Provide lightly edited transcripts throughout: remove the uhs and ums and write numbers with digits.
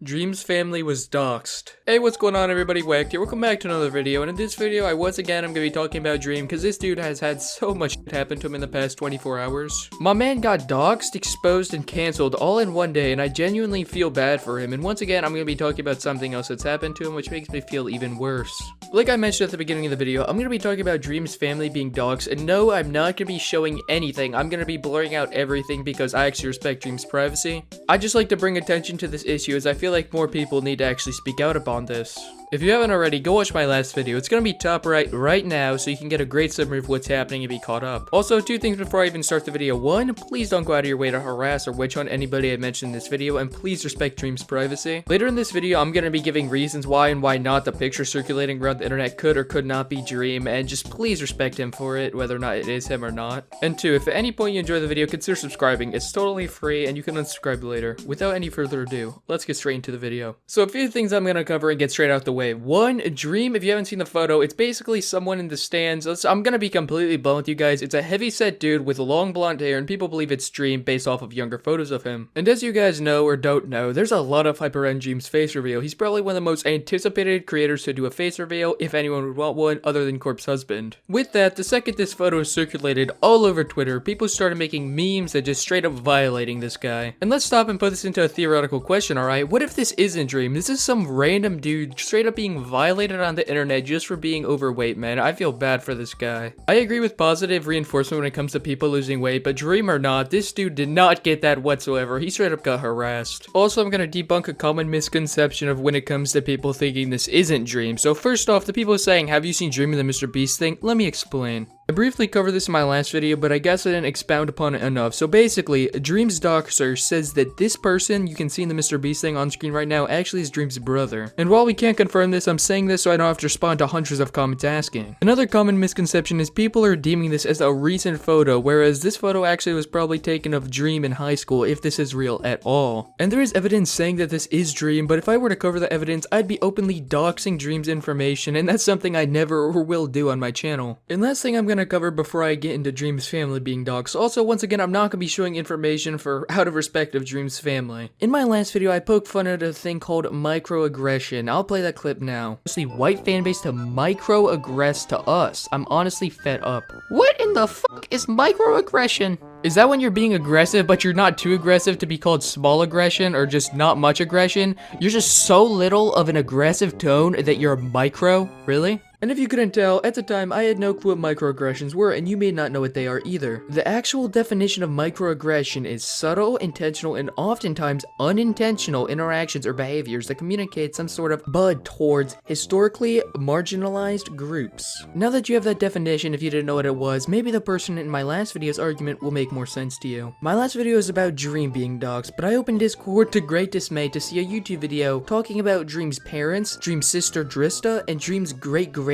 Dream's family was doxxed. Hey, what's going on everybody, waccd here. Welcome back to another video, and in this video I'm going to be talking about Dream because this dude has had so much shit happen to him in the past 24 hours. My man got doxxed, exposed, and cancelled all in one day, and I genuinely feel bad for him, and once again I'm going to be talking about something else that's happened to him which makes me feel even worse. Like I mentioned at the beginning of the video, I'm going to be talking about Dream's family being doxxed, and no, I'm not going to be showing anything. I'm going to be blurring out everything because I actually respect Dream's privacy. I just like to bring attention to this issue as I feel like more people need to actually speak out upon this. If you haven't already, go watch my last video. It's gonna be top right now so you can get a great summary of what's happening and be caught up. Also, two things before I even start the video. One, please don't go out of your way to harass or witch hunt anybody I mentioned in this video, and please respect Dream's privacy. Later in this video, I'm gonna be giving reasons why and why not the picture circulating around the internet could or could not be Dream, and just please respect him for it, whether or not it is him or not. And two, if at any point you enjoy the video, consider subscribing. It's totally free and you can unsubscribe later. Without any further ado, let's get straight into the video. So a few things I'm gonna cover and get straight out the way. One, Dream, if you haven't seen the photo, it's basically someone in the stands. I'm gonna be completely blunt with you guys. It's a heavy-set dude with long blonde hair, and people believe it's Dream based off of younger photos of him. And as you guys know or don't know, there's a lot of hype around Dream's face reveal. He's probably one of the most anticipated creators to do a face reveal, if anyone would want one, other than Corpse Husband. With that, the second this photo circulated all over Twitter, people started making memes that just straight up violating this guy. And let's stop and put this into a theoretical question, alright? What if this isn't Dream? This is some random dude straight up being violated on the internet just for being overweight, man. I feel bad for this guy. I agree with positive reinforcement when it comes to people losing weight, but Dream or not, this dude did not get that whatsoever. He straight up got harassed. Also, I'm gonna debunk a common misconception of when it comes to people thinking this isn't Dream. So first off, the people saying, have you seen Dream in the Mr. Beast thing? Let me explain. I briefly covered this in my last video, but I guess I didn't expound upon it enough. So basically, Dream's doxer says that this person you can see in the Mr. Beast thing on screen right now actually is Dream's brother. And while we can't confirm this, I'm saying this so I don't have to respond to hundreds of comments asking. Another common misconception is people are deeming this as a recent photo, whereas this photo actually was probably taken of Dream in high school, if this is real at all. And there is evidence saying that this is Dream, but if I were to cover the evidence, I'd be openly doxing Dream's information, and that's something I never or will do on my channel. And last thing I'm gonna cover before I get into Dream's family being doxxed. Also, once again, I'm not gonna be showing information for out of respect of Dream's family. In my last video, I poked fun at a thing called microaggression. I'll play that clip now. It's the white fanbase to microaggress to us. I'm honestly fed up. What in the fuck is microaggression? Is that when you're being aggressive, but you're not too aggressive to be called small aggression or just not much aggression? You're just so little of an aggressive tone that you're micro? Really? And if you couldn't tell, at the time I had no clue what microaggressions were, and you may not know what they are either. The actual definition of microaggression is subtle, intentional, and oftentimes unintentional interactions or behaviors that communicate some sort of bud towards historically marginalized groups. Now that you have that definition, if you didn't know what it was, maybe the person in my last video's argument will make more sense to you. My last video is about Dream being doxxed, but I opened Discord to great dismay to see a YouTube video talking about Dream's parents, Dream's sister Drista, and Dream's great-grandpa.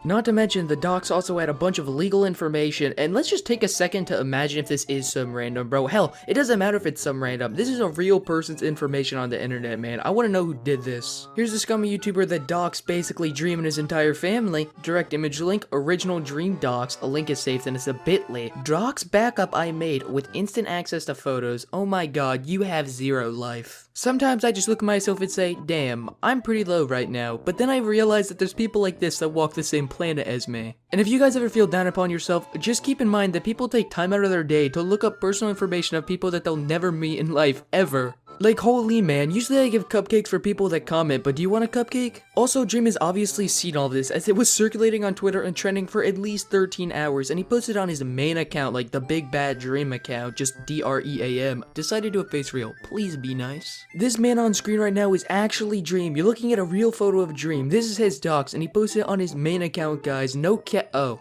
Not to mention, the docs also had a bunch of legal information, and let's just take a second to imagine if this is some random, bro. Hell, it doesn't matter if it's some random. This is a real person's information on the internet, man. I want to know who did this. Here's the scummy YouTuber that doxed basically Dream and his entire family. Direct image link, original Dream docs. A link is saved and it's a bit.ly. Docs backup I made with instant access to photos. Oh my god, you have zero life. Sometimes I just look at myself and say, damn, I'm pretty low right now, but then I realize that there's people like this that walk the same planet as me. And if you guys ever feel down upon yourself, just keep in mind that people take time out of their day to look up personal information of people that they'll never meet in life, ever. Like, holy man, usually I give cupcakes for people that comment, but do you want a cupcake? Also, Dream has obviously seen all this, as it was circulating on Twitter and trending for at least 13 hours, and he posted on his main account, like the Big Bad Dream account, just DREAM. Decided to do a face reel. Please be nice. This man on screen right now is actually Dream. You're looking at a real photo of Dream. This is his docs, and he posted it on his main account, guys. Oh,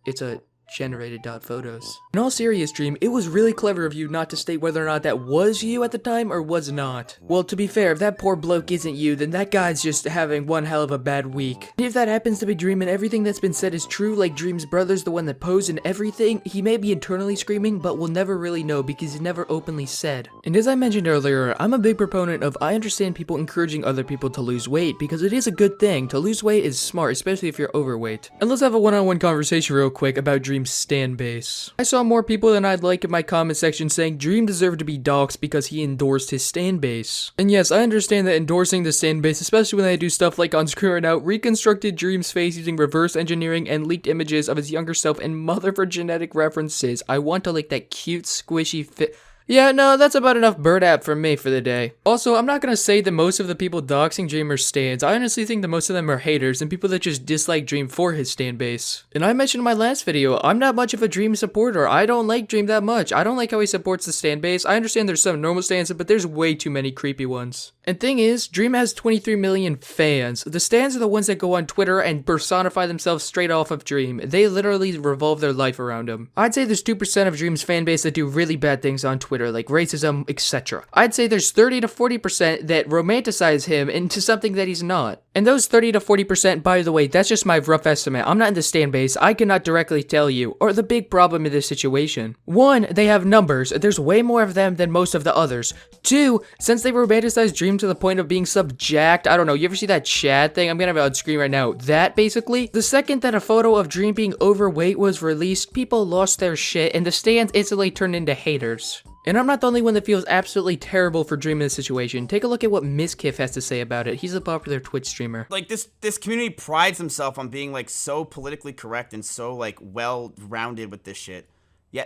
it's a generated photos. In all serious, Dream, it was really clever of you not to state whether or not that was you at the time or was not. Well, to be fair, if that poor bloke isn't you, then that guy's just having one hell of a bad week. And if that happens to be Dream and everything that's been said is true, like Dream's brother's the one that posed and everything, he may be internally screaming, but we'll never really know because he never openly said. And as I mentioned earlier, I'm a big proponent of I understand people encouraging other people to lose weight because it is a good thing. To lose weight is smart, especially if you're overweight. And let's have a one-on-one conversation real quick about Dream Dream's stan base. I saw more people than I'd like in my comment section saying Dream deserved to be doxxed because he endorsed his stan base. And yes, I understand that endorsing the stan base, especially when they do stuff like on Screw It Out, reconstructed Dream's face using reverse engineering and leaked images of his younger self and mother for genetic references. I want to like that cute, squishy fit. Yeah, no, that's about enough bird app for me for the day. Also, I'm not gonna say that most of the people doxing Dream are stans. I honestly think that most of them are haters and people that just dislike Dream for his stan base. And I mentioned in my last video, I'm not much of a Dream supporter. I don't like Dream that much. I don't like how he supports the stan base. I understand there's some normal stans, but there's way too many creepy ones. And thing is, Dream has 23 million fans. The stans are the ones that go on Twitter and personify themselves straight off of Dream. They literally revolve their life around him. I'd say there's 2% of Dream's fan base that do really bad things on Twitter, like racism, etc. I'd say there's 30 to 40% that romanticize him into something that he's not. And those 30 to 40%, by the way, that's just my rough estimate. I'm not in the stan base. I cannot directly tell you, or the big problem in this situation. 1, they have numbers. There's way more of them than most of the others. 2, since they romanticize Dream to the point of being subjacked, I don't know, you ever see that Chad thing? I'm gonna have it on screen right now. That, basically, the second that a photo of Dream being overweight was released, people lost their shit, and the stans instantly turned into haters. And I'm not the only one that feels absolutely terrible for Dream in this situation. Take a look at what Miskiff has to say about it. He's a popular Twitch streamer. Like, this community prides himself on being, like, so politically correct and so, like, well-rounded with this shit. Yeah,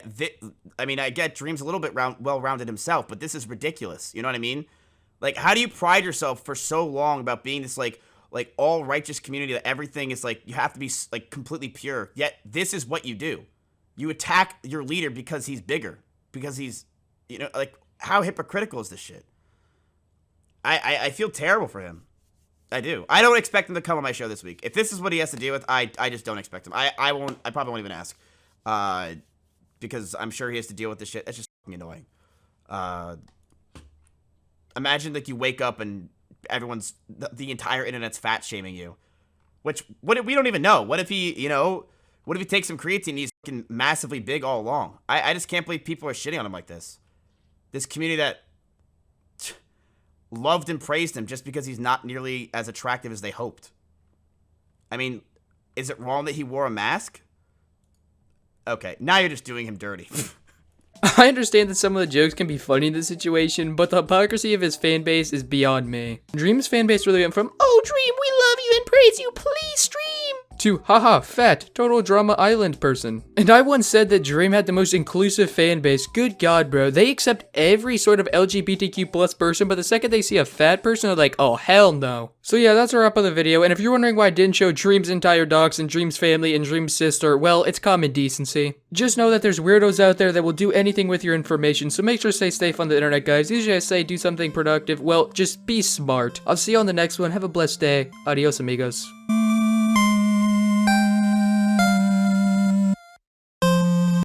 I mean, I get Dream's a little bit well-rounded himself, but this is ridiculous. You know what I mean? Like, how do you pride yourself for so long about being this, like all-righteous community that everything is, like, you have to be, like, completely pure, yet this is what you do. You attack your leader because he's bigger, because he's, you know, like, how hypocritical is this shit? I feel terrible for him. I do. I don't expect him to come on my show this week. If this is what he has to deal with, I just don't expect him. I probably won't even ask. Because I'm sure he has to deal with this shit. That's just fucking annoying. Imagine, like, you wake up and everyone's, the entire internet's fat shaming you. Which, we don't even know. What if he, you know, what if he takes some creatine and he's fucking massively big all along? I just can't believe people are shitting on him like this. This community that loved and praised him just because he's not nearly as attractive as they hoped. I mean, is it wrong that he wore a mask? Okay, now you're just doing him dirty. I understand that some of the jokes can be funny in this situation, but the hypocrisy of his fan base is beyond me. Dream's fan base really went from, "Oh Dream, we love you and praise you, please stream," to, "Haha, fat, total drama island person." And I once said that Dream had the most inclusive fan base. Good God, bro. They accept every sort of LGBTQ plus person, but the second they see a fat person, they're like, oh, hell no. So yeah, that's a wrap of the video, and if you're wondering why I didn't show Dream's entire docs and Dream's family and Dream's sister, well, it's common decency. Just know that there's weirdos out there that will do anything with your information, so make sure to stay safe on the internet, guys. Usually I say do something productive. Well, just be smart. I'll see you on the next one. Have a blessed day. Adios, amigos.